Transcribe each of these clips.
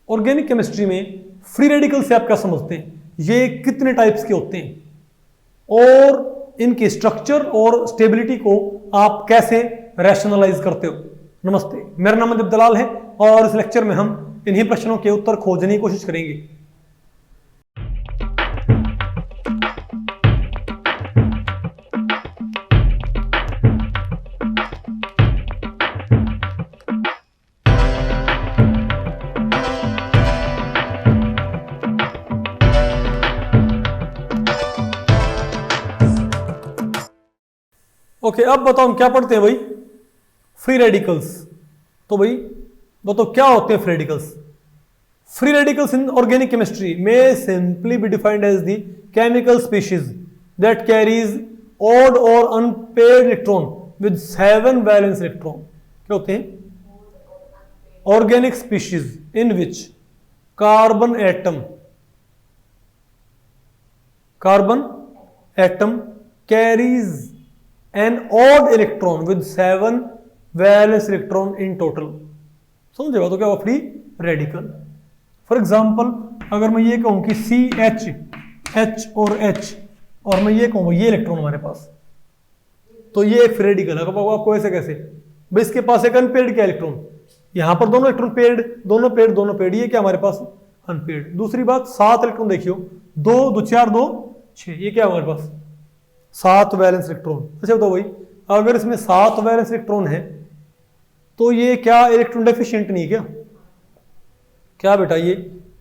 Organic chemistry में free radical से आप क्या समझते हैं, ये कितने टाइप्स के होते हैं और इनके स्ट्रक्चर और स्टेबिलिटी को आप कैसे रैशनलाइज करते हो। नमस्ते, मेरा नाम अदीब दलाल है और इस लेक्चर में हम इन्हीं प्रश्नों के उत्तर खोजने की कोशिश करेंगे। ओके, अब बताओ हम क्या पढ़ते हैं भाई, फ्री रेडिकल्स। तो भाई बताओ क्या होते हैं free radicals. Free radicals in organic chemistry में simply be defined as the chemical species that carries odd और unpaired electron with 7 valence electron. क्या होते हैं? Organic species in which carbon atom carries an odd electron with 7 valence electron in total। समझे? तो क्या हुआ free radical. For example अगर मैं ये कहूं कि CH और H और मैं ये कहूं ये इलेक्ट्रॉन हमारे पास, तो ये एक फ्री रेडिकल है। आपको ऐसे कैसे भाई, इसके पास एक अनपेयर्ड क्या इलेक्ट्रॉन, यहां पर दोनों इलेक्ट्रॉन पेयर्ड, दोनों पेयर्ड, ये क्या हमारे पास अनपेयर्ड। दूसरी बात 7 इलेक्ट्रॉन देखियो, 2 2 4 2 6, ये क्या हमारे पास 7 वैलेंस इलेक्ट्रॉन। अच्छा बताओ भाई, अगर इसमें 7 वैलेंस इलेक्ट्रॉन है तो ये क्या इलेक्ट्रॉन डेफिशिएंट नहीं क्या? क्या बेटा ये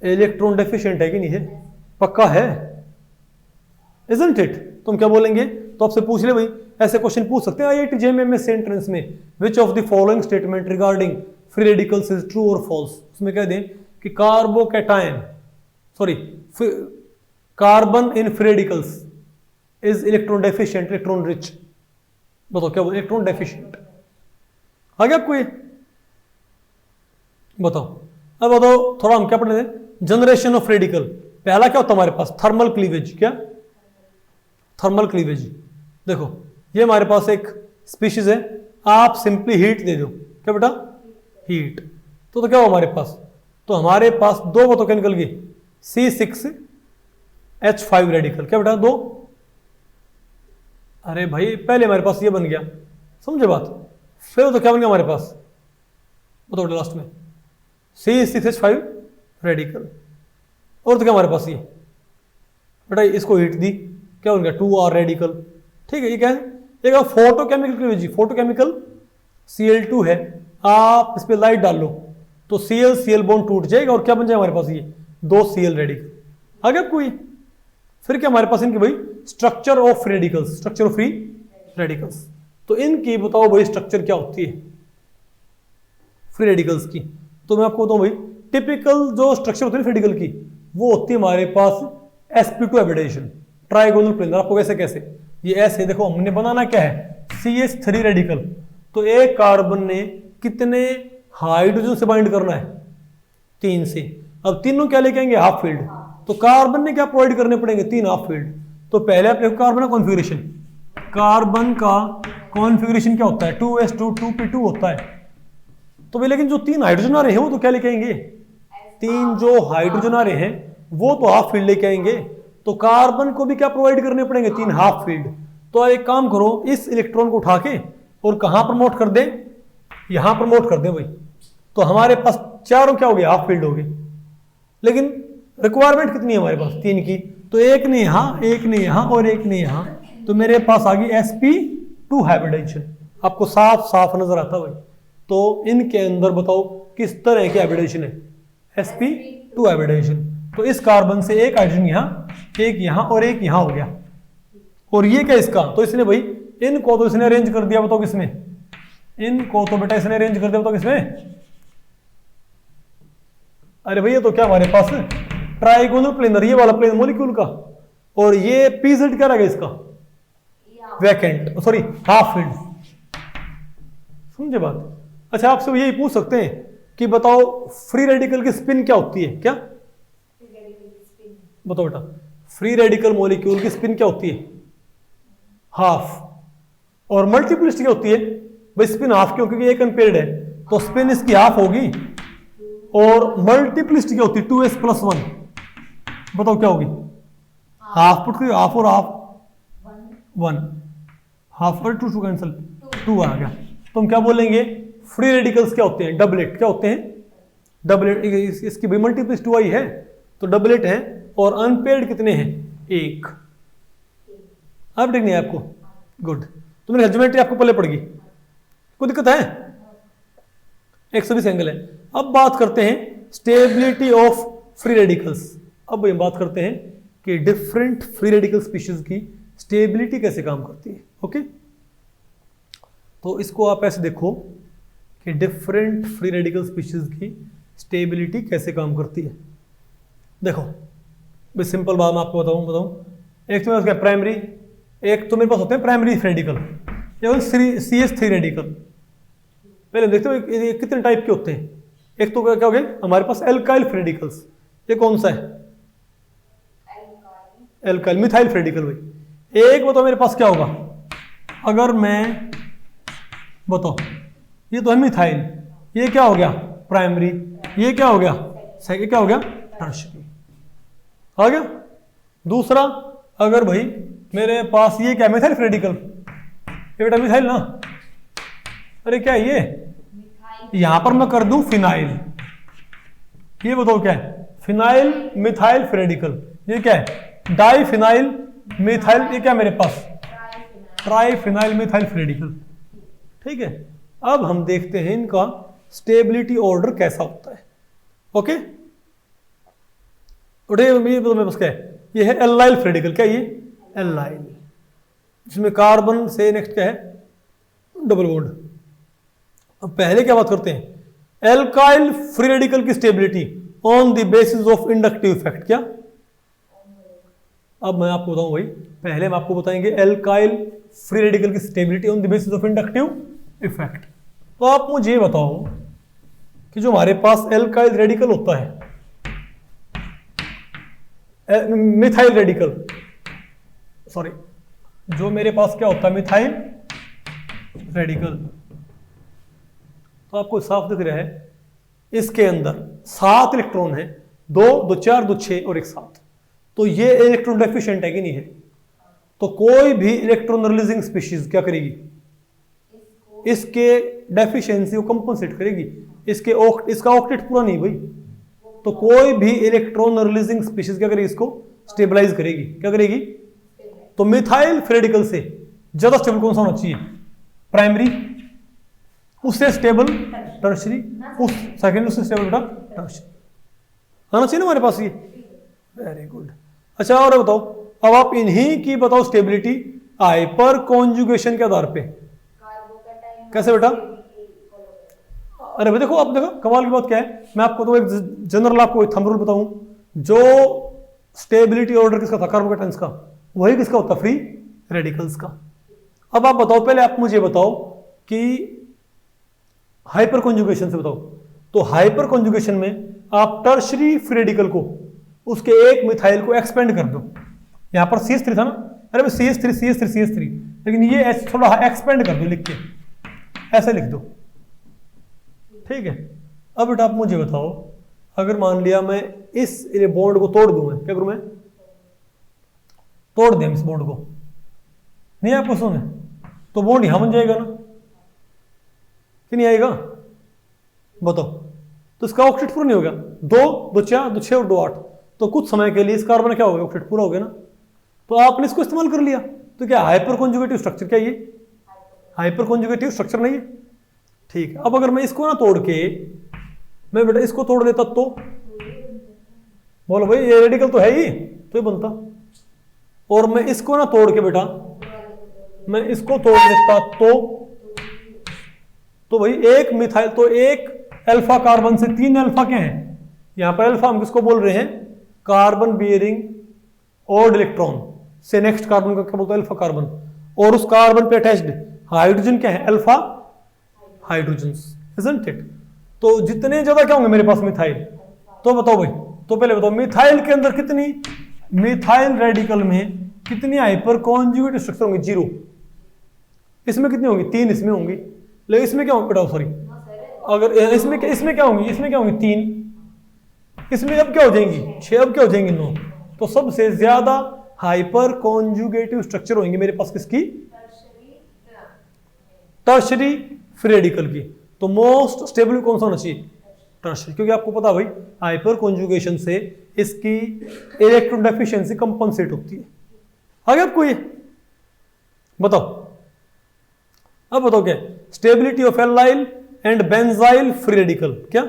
इलेक्ट्रॉन डेफिशिएंट है कि नहीं है? पक्का है, इजंट इट? तुम क्या बोलेंगे? तो आपसे पूछ ले भाई, ऐसे क्वेश्चन पूछ सकते हैं IIT JEE में एंट्रेंस में, which of the following statement regarding free radicals is true और फॉल्स। उसमें कह दें कि carbon in free radicals is electron deficient, electron rich. बताओ क्या बोल, इलेक्ट्रॉन डेफिशिएंट आ गया आपको ये? बताओ। अब बताओ थोड़ा हम क्या पढ़ने दें, जनरेशन ऑफ रेडिकल। पहला क्या होता है हमारे पास, थर्मल क्लीवेज। क्या थर्मल क्लीवेज? देखो ये हमारे पास एक स्पीशीज है, आप सिंपली हीट दे दो। क्या बेटा? हीट। तो क्या हो हमारे पास, तो हमारे पास दो बताओ क्या निकल गई, C6H5 रेडिकल। क्या बेटा? 2। अरे भाई पहले हमारे पास ये बन गया, समझे बात? फिर तो क्या बन गया हमारे पास, बताओ लास्ट में C6H5 रेडिकल। और तो क्या हमारे पास ये बेटा, इसको हीट दी, क्या बन गया 2R रेडिकल। ठीक है, ये क्या है, एक फोटोकेमिकल, फोटोकेमिकल Cl2 है, आप इस पर लाइट डाल लो तो Cl बॉन्ड टूट जाएगा और क्या बन जाएगा हमारे पास ये 2 Cl रेडिकल। आ गया आपको ये? फिर क्या हमारे पास इनकी भाई structure of radicals, structure of free radicals. तो इनकी बताओ भाई स्ट्रक्चर क्या होती है फ्री रेडिकल्स की। तो मैं आपको बताऊं भाई, टिपिकल जो स्ट्रक्चर होती है फ्री रेडिकल की, वो होती है हमारे पास sp2 हाइब्रिडाइजेशन, ट्राइगोनल प्लेन। आपको कैसे ये ऐसे देखो, हमने बनाना क्या है, CH3 रेडिकल। तो एक कार्बन ने कितने हाइड्रोजन से बाइंड करना है, 3 से। अब तीनों क्या लेके आएंगे, हाफ फील्ड। तो कार्बन ने क्या प्रोवाइड करने पड़ेंगे, 3 हाफ फील्ड। तो पहले आप देखो कार्बन का कॉन्फ़िगरेशन, कार्बन का कॉन्फ़िगरेशन क्या होता है, 2s2 2p2 होता है। तो भाई लेकिन जो 3 हाइड्रोजन आ रहे हैं वो तो क्या लेके आएंगे, 3 जो हाइड्रोजन आ रहे हैं वो तो हाफ फील्ड लेके आएंगे। तो कार्बन को भी क्या प्रोवाइड करने पड़ेंगे, 3 हाफ फील्ड। तो एक काम करो, इस इलेक्ट्रॉन को उठा के और कहां प्रमोट कर दें, यहां प्रमोट कर दें भाई। तो हमारे पास चारों क्या हो गए, हाफ फील्ड हो गए। लेकिन रिक्वायरमेंट कितनी है हमारे पास, 3 की। तो एक ने यहां, एक ने यहां और एक ने यहां। तो मेरे पास आ गई sp2 हाइब्रिडाइजेशन। आपको साफ नजर आता भाई। तो इनके अंदर बताओ किस तरह की हाइब्रिडाइजेशन है, sp2 हाइब्रिडाइजेशन। तो इस कार्बन से एक हाइड्रोजन यहां, एक यहां और एक यहां हो गया। और ये क्या इसका, तो इसने भाई इनको तो इसने अरेंज कर दिया, बताओ किसमें, इनको तो बेटा इसने अरेंज कर दिया, बताओ किसमें। अरे भैया तो क्या हमारे पास ट्राइगोनल प्लेन, ये वाला प्लेन मॉलिक्यूल का, और ये पीजेड क्या रहेगा इसका, वैकेंट, सॉरी हाफ फील्ड। समझे बात? अच्छा आपसे यही पूछ सकते हैं कि बताओ फ्री रेडिकल की स्पिन क्या होती है, क्या बताओ बेटा, फ्री रेडिकल मॉलिक्यूल की स्पिन क्या होती है, हाफ। और मल्टीप्लिसिटी क्या होती है भाई, स्पिन हाफ क्यों, क्योंकि एक अनपेयर्ड है, तो स्पिन इसकी हाफ होगी और मल्टीप्लिसिटी क्या होती है 2s + 1, बताओ क्या होगी? हाफ पुट करिए, हाफ और हाफ 1, हाफ और 2 कैंसिल, 2 आ गया। तो हम क्या बोलेंगे? फ्री रेडिकल्स क्या होते हैं? डबलेट। क्या होते हैं? डबलेट। इसकी भी मल्टीप्लिसिटी 2 आई है तो डबलेट है। और अनपेड कितने हैं? 1। अब ठीक नहीं है आपको? गुड। तो मेरी ज्योमेट्री आपको पहले पड़ गई, कोई दिक्कत है? 120 एंगल है। अब बात करते हैं स्टेबिलिटी ऑफ फ्री रेडिकल्स। अब हम बात करते हैं कि डिफरेंट फ्री रेडिकल स्पीशीज की स्टेबिलिटी कैसे काम करती है। ओके, तो इसको आप ऐसे देखो कि डिफरेंट फ्री रेडिकल स्पीशीज की स्टेबिलिटी कैसे काम करती है। देखो भाई, सिंपल बात मैं आपको बताऊं। एक तो मेरे पास प्राइमरी, एक तो मेरे पास होते हैं प्राइमरी रेडिकल या CH3 रेडिकल। पहले देखते हो ये कितने टाइप के होते हैं। एक तो क्या हो गया हमारे पास एल्काइल रेडिकल्स। ये कौन सा है? Alkyl methyl radical. भाई एक बताओ मेरे पास क्या होगा अगर मैं बताओ, ये तो है मिथाइल, ये क्या हो गया? प्राइमरी। ये क्या हो गया? सेकेंड। क्या हो गया? टर्शियरी। आ गया। दूसरा, अगर भाई मेरे पास ये क्या मिथाइल रेडिकल, ये बेटा मिथाइल ना, अरे क्या है ये? यहां पर मैं कर दूं फिनाइल, ये बताओ क्या है? Phenyl methyl radical. ये क्या है? Di phenyl methyl. ये क्या मेरे पास? Tri phenyl methyl radical. ठीक है, अब हम देखते हैं इनका स्टेबिलिटी ऑर्डर कैसा होता है। ओके, ये तो मेरे पास क्या है? ये है एल्लाइल रेडिकल। क्या ये? एल्लाइल, जिसमें कार्बन से नेक्स्ट क्या है? Double bond. अब पहले क्या बात करते हैं? एल्काइल फ्री रेडिकल की stability on the basis of inductive effect. क्या? अब मैं आपको बताऊं भाई, पहले हम आपको बताएंगे एल्काइल फ्री रेडिकल की stability on the basis of inductive effect. तो आप मुझे ये बताओ कि जो हमारे पास एल्काइल रेडिकल होता है, मिथाइल रेडिकल, सॉरी, जो मेरे पास क्या होता है? Methyl radical. तो आपको साफ दिख रहा है, इसके अंदर 7 इलेक्ट्रॉन है, 2, 2, 4, 2, 6 और 1 7। तो ये इलेक्ट्रॉन डेफिशिएंट है कि नहीं है? तो कोई भी इलेक्ट्रॉन रिलीजिंग स्पीशीज क्या करेगी? इसके डेफिशिएंसी को कंपनसेट करेगी। इसका ऑक्टेट पूरा नहीं भाई, तो कोई भी इलेक्ट्रॉन रिलीजिंग स्पीशीज क्या करेगी? इसको स्टेबलाइज करेगी। क्या करेगी? तो मिथाइल रेडिकल से ज्यादा स्टेबल कौन सा होना चाहिए? प्राइमरी, उससे स्टेबल टर्शियरी, उस सेकेंड उससे स्टेबल बेटा टर्शियरी आना चाहिए ना हमारे पास ये। Very good. अच्छा, और बताओ, अब आप इन्हीं की बताओ स्टेबिलिटी हाइपर कॉन्जुगेशन के आधार पे। कैसे बेटा? अरे भाई देखो, आप देखो कमाल की बात क्या है। मैं आपको तो एक जनरल आपको एक थंब रूल बताऊं, जो स्टेबिलिटी ऑर्डर किसका था? कार्बोकेटाइंस का। वही किसका होता? फ्री रेडिकल्स का। अब आप बताओ, पहले आप मुझे बताओ कि हाइपर कॉन्जुगेशन से बताओ। तो हाइपर कॉन्जुगेशन में आप टर्शियरी फ्री रेडिकल को, उसके एक मिथाइल को एक्सपेंड कर दो। यहां पर CH3 था ना, अरे भाई CH3, लेकिन ये थोड़ा एक्सपेंड कर दो, लिख के ऐसे लिख दो। ठीक है, अब बेटा आप मुझे बताओ, अगर मान लिया मैं इस बॉन्ड को तोड़ दूं, मैं क्या करूं? मैं तोड़ दें इस बॉन्ड को, नहीं आपको सुने, तो बॉन्ड यहां बन जाएगा ना कि नहीं आएगा? बताओ। तो इसका ऑक्टेट पूरा नहीं होगा। 2, 2, 4, 2, 6 और 2, 8। तो कुछ समय के लिए इस कार्बन क्या होगा? ऑक्टेट पूरा हो गया ना। तो आपने इसको इस्तेमाल कर लिया। तो क्या हाइपर कॉन्जुगेटिव स्ट्रक्चर? क्या ये हाइपर कॉन्जुगेटिव स्ट्रक्चर नहीं है? ठीक है, अब अगर मैं इसको ना तोड़ के, मैं बेटा इसको तोड़ देता तो बोलो भाई ये रेडिकल तो है ही, तो ये बनता। और मैं इसको ना तोड़ के बेटा, मैं इसको तोड़ देता तो भाई एक मिथाइल, तो एक अल्फा कार्बन से 3 अल्फा क्या है? यहां पर अल्फा हम किसको बोल रहे हैं? कार्बन बियरिंग ऑड इलेक्ट्रॉन से नेक्स्ट कार्बन का क्या बोलते हैं? Alpha carbon. और उस कार्बन पे अटैच्ड हाइड्रोजन क्या है? Alpha hydrogens, isn't it? तो जितने ज्यादा क्या होंगे मेरे पास मिथाइल? तो बताओ भाई, तो पहले बताओ मिथाइल के अंदर कितनी, मिथाइल रेडिकल में कितनी हाइपर कॉन्जुगेट स्ट्रक्चर होंगे? 0। इसमें कितनी होंगी? 3 इसमें होंगी। लेकिन इसमें क्या होंगे बेटा? सॉरी, अगर इसमें क्या होंगी? इसमें क्या होंगी? 3। इसमें अब क्या हो जाएंगी 6, अब क्या हो जाएंगी 9। तो सबसे ज्यादा हाइपर कॉन्जुगेटिव स्ट्रक्चर होंगे मेरे पास किसकी, टर्शरी फ्री रेडिकल की। तो मोस्ट स्टेबल कौन सा होना चाहिए, टर्शरी, क्योंकि आपको पता भाई हाइपर कॉन्जुगेशन से इसकी इलेक्ट्रॉन डेफिशिएंसी कंपनसेट होती है। आगे आपको ये बताओ, अब बताओ क्या stability of allyl and benzyl free radical क्या।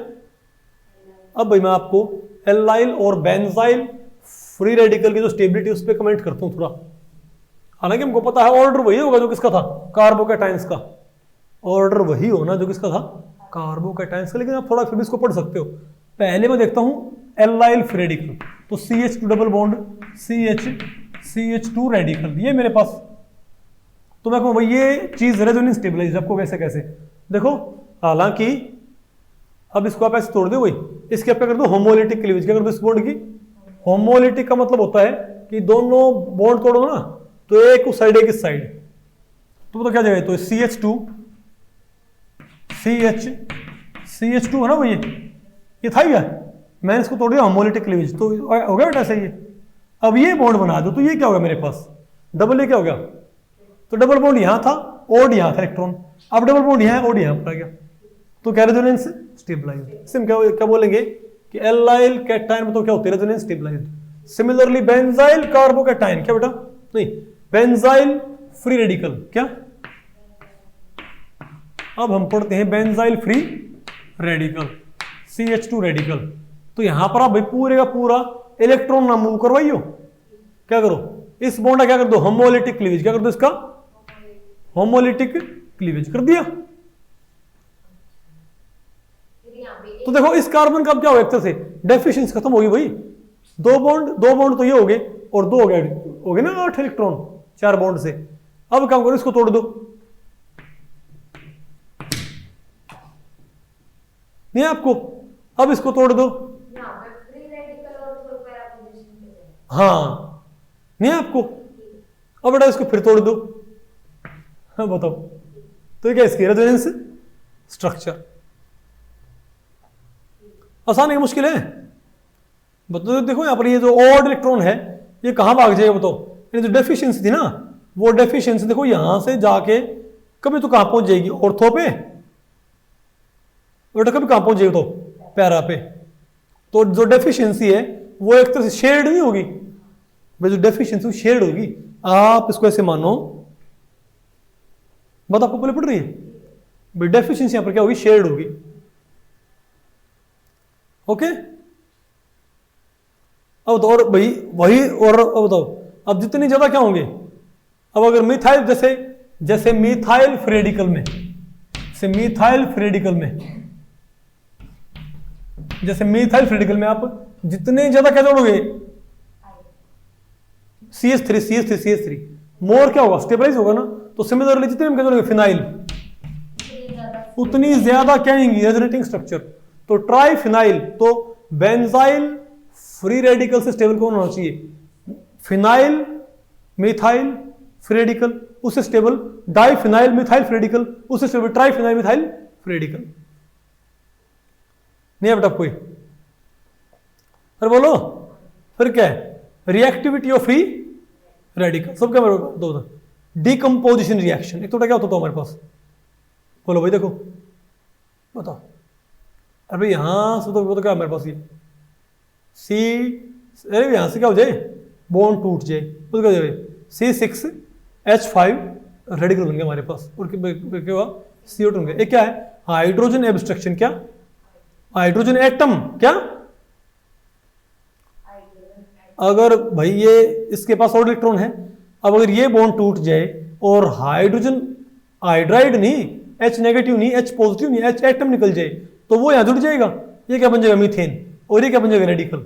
अब भाई मैं आपको एल्लाइल और बेंजाइल फ्री रेडिकल की जो स्टेबिलिटी उस पर कमेंट करता हूं थोड़ा। हालांकि हमको पता है ऑर्डर वही होगा जो किसका था, कार्बोकैटायंस का। ऑर्डर वही होना जो किसका था, कार्बोकैटायंस का, लेकिन आप थोड़ा फिर भी इसको पढ़ सकते हो। पहले मैं देखता हूं एल्लाइल फ्री रेडिकल, तो CH2 double bond CH2 radical ये मेरे पास। तो मैं कहूँ भाई ये चीज रेजोनेंस स्टेबलाइज आपको कैसे कैसे देखो। हालांकि अब इसको आप ऐसे तोड़ दो भाई, इसके आप क्या कर दो होमोलिटिक क्लीवेज, क्या कर दो इस बॉन्ड की होमोलिटिक का मतलब होता है कि दोनों बॉन्ड तोड़ दो ना, तो एक उस साइड एक इस साइड, तो क्या जाएगा, तो CH2 CH2 है ना भाई, ये था क्या, मैंने इसको तोड़ दिया होमोलिटिक क्लीवेज, तो हो गया बेटा सही है। अब ये बॉन्ड बना दो तो ये क्या होगा मेरे पास, डबल, ये क्या हो गया, तो डबल बॉन्ड यहां था, ओड यहां था इलेक्ट्रॉन, अब डबल बॉन्ड यहां है, ओड यहां पर आ गया, तो क्या रेजोनेंस स्टेबलाइज्ड। इसमें क्या बोलेंगे कि एल्लाइल कैटायन मतलब क्या होती है, resonance stabilised. Similarly benzyl carbocation क्या बेटा, नहीं बेंजाइल फ्री रेडिकल क्या। अब हम पढ़ते हैं benzyl free radical CH2 radical. तो यहां पर आप भाई पूरे का पूरा इलेक्ट्रॉन ना मूव करवाइयो, क्या करो इस बॉन्ड का क्या कर दो होमोलिटिक क्लीवेज, क्या कर दो इसका होमोलिटिक क्लीवेज कर दिया। तो देखो इस कार्बन का अब क्या हो, एक तरह से डेफिशिएंसी खत्म होगी भाई, दो बॉन्ड तो ये हो गए और दो हो गए ना 8 इलेक्ट्रॉन 4 बॉन्ड से। अब क्या करो इसको तोड़ दो, नहीं आपको, अब इसको तोड़ दो, हाँ नहीं आपको, अब बेटा इसको फिर तोड़ दो, हाँ बताओ, तो क्या इसकी रेजोनेंस स्ट्रक्चर आसान है मुश्किल है, बताओ। देखो यहां पर ये जो ऑड इलेक्ट्रॉन है ये कहां भाग जाएगा बताओ, ये जो डेफिशिएंसी थी ना वो डेफिशिएंसी देखो यहां से जाके कभी तो कहां पहुंच जाएगी, ऑर्थो पे, बेटा कभी कहां पहुंच जाएगी तो पैरा पे। तो जो डेफिशिएंसी है वो एक तरह से शेयर्ड नहीं होगी भाई, जो डेफिशिएंसी शेयर्ड होगी। आप इसको ऐसे मानो, बात आपको पहले पड़ रही है भाई, डेफिशिएंसी यहां पर क्या होगी, शेयर्ड होगी, ओके। अब तो और भाई वही, और अब बताओ अब जितनी ज्यादा क्या होंगे, अब अगर मिथाइल जैसे मिथाइल फ्री रेडिकल में, मिथाइल फ्री रेडिकल में, जैसे मिथाइल फ्री रेडिकल में आप जितने ज्यादा क्या जोड़ोगे CH3 मोर क्या होगा, स्टेबलाइज होगा ना। तो सिमिलरली जितने हम क्या जोड़ेंगे फिनाइल, उतनी ज्यादा क्या आएंगी रेजोनेटिंग स्ट्रक्चर। तो ट्राई फिनाइल, तो बेंजाइल फ्री रेडिकल से स्टेबल कौन होना चाहिए, फिनाइल मिथाइल फ्री रेडिकल, उससे stable di phenyl methyl free radical, उससे stable tri phenyl methyl free radical. नहीं है बेटा कोई, अरे बोलो फिर क्या है, रिएक्टिविटी ऑफ फ्री रेडिकल सब क्या दो, डिकम्पोजिशन रिएक्शन, एक तो क्या होता था हमारे पास, बोलो भाई देखो बताओ, अरे यहां से तो क्या हमारे पास ये अरे यहां से क्या हो जाए, बॉन्ड टूट जाए, तो क्या हो जाए C6H5 रेडिकल बन गया हमारे पास, और क्या हुआ CO2 बन गया। ये क्या है, हाइड्रोजन एब्स्ट्रक्शन, क्या हाइड्रोजन एटम, क्या अगर भाई ये इसके पास और इलेक्ट्रॉन है, अब अगर ये बॉन्ड टूट जाए और हाइड्रोजन हाइड्राइड नहीं, H नेगेटिव नहीं, H पॉजिटिव नहीं, H एटम निकल जाए, तो वो यहां जुड़ जाएगा, ये क्या बन जाएगा मीथेन, और ये क्या बन जाएगा रेडिकल,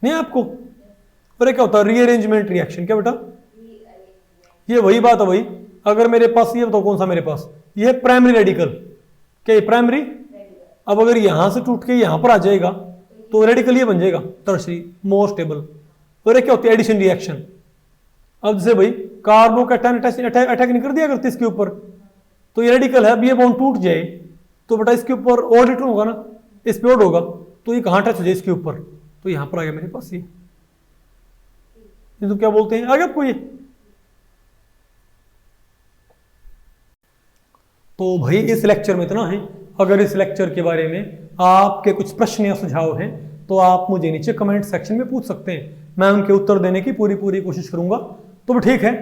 नहीं आपको। और ये क्या होता है रीअरेंजमेंट रिएक्शन, क्या बेटा, ये वही बात है भाई, अगर मेरे पास ये बताओ कौन सा मेरे पास, ये प्राइमरी रेडिकल, क्या ये प्राइमरी, अब अगर यहां से टूट के यहां पर आ जाएगा तो रेडिकल ये बन जाएगा टर्शरी मोर स्टेबल। और ये क्या होती है एडिशन रिएक्शन। अब जैसे भाई कार्बोकैटायन अटैक नहीं कर दिया करते इसके ऊपर, तो ये रेडिकल है, अब ये बॉन्ड टूट जाए तो बेटा इसके ऊपर और इलेक्ट्रॉन होगा ना, इस पे और होगा, तो ये कहाँ टच हो जाए इसके ऊपर, तो यहाँ पर आ गया मेरे पास ये तो क्या बोलते हैं, आ गया आपको ये। तो भाई इस लेक्चर में इतना है। अगर इस लेक्चर के बारे में आपके कुछ प्रश्न या सुझाव हैं तो आप मुझे नीचे कमेंट सेक्शन में पूछ सकते हैं, मैं उनके उत्तर देने की पूरी कोशिश करूंगा। तो ठीक है,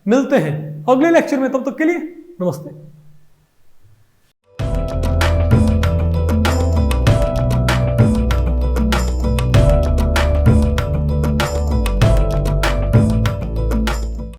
मिलते हैं अगले लेक्चर में, तब तक के लिए नमस्ते।